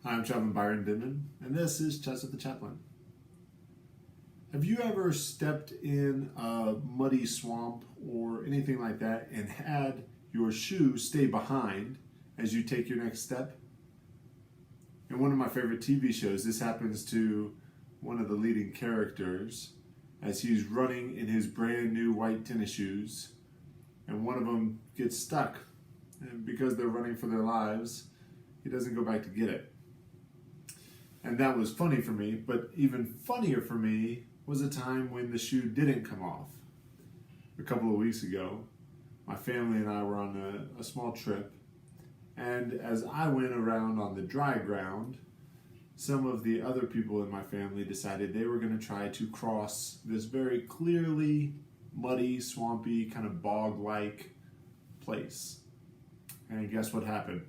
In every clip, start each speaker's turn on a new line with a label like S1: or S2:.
S1: I'm Chaplain, and this is Chess with the Chaplain. Have you ever stepped in a muddy swamp or anything like that and had your shoe stay behind as you take your next step? In one of my favorite TV shows, this happens to one of the leading characters as he's running in his brand new white tennis shoes, and one of them gets stuck, and because they're running for their lives, he doesn't go back to get it. And that was funny for me, but even funnier for me was a time when the shoe didn't come off. A couple of weeks ago, my family and I were on a small trip, and as I went around on the dry ground, some of the other people in my family decided they were going to try to cross this very clearly muddy, swampy, kind of bog-like place. And guess what happened?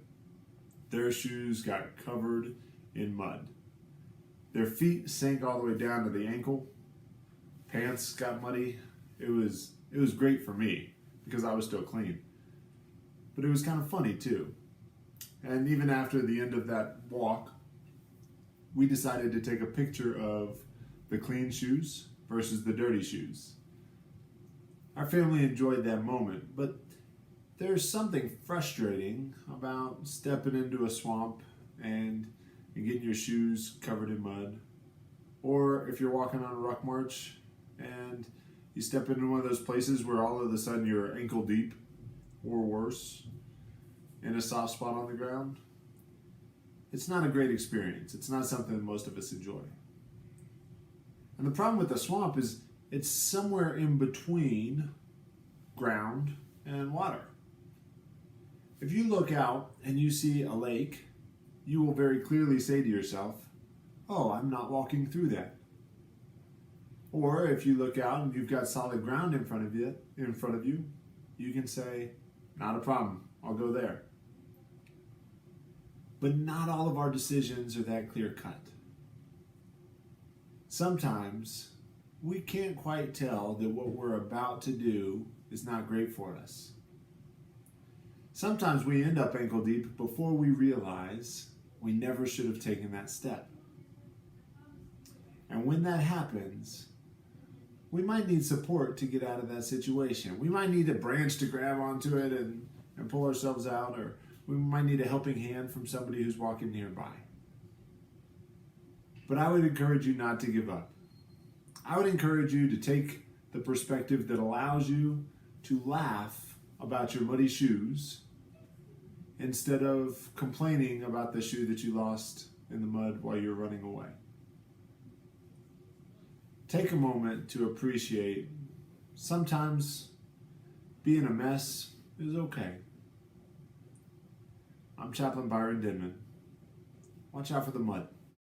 S1: Their shoes got covered in mud. Their feet sank all the way down to the ankle. Pants got muddy. It was great for me because I was still clean. But it was kind of funny too. And even after the end of that walk, we decided to take a picture of the clean shoes versus the dirty shoes. Our family enjoyed that moment, but there's something frustrating about stepping into a swamp and getting your shoes covered in mud. Or if you're walking on a ruck march and you step into one of those places where all of a sudden you're ankle deep or worse in a soft spot on the ground. It's not a great experience. It's not something that most of us enjoy. And the problem with the swamp is it's somewhere in between ground and water. If you look out and you see a lake, you will very clearly say to yourself, oh, I'm not walking through that. Or if you look out and you've got solid ground in front of you, you can say, not a problem, I'll go there. But not all of our decisions are that clear cut. Sometimes we can't quite tell that what we're about to do is not great for us. Sometimes we end up ankle deep before we realize we never should have taken that step. And when that happens, we might need support to get out of that situation. We might need a branch to grab onto it and pull ourselves out, or we might need a helping hand from somebody who's walking nearby. But I would encourage you not to give up. I would encourage you to take the perspective that allows you to laugh about your muddy shoes instead of complaining about the shoe that you lost in the mud while you're running away. Take a moment to appreciate sometimes being a mess is okay. I'm Chaplain Byron Denman. Watch out for the mud.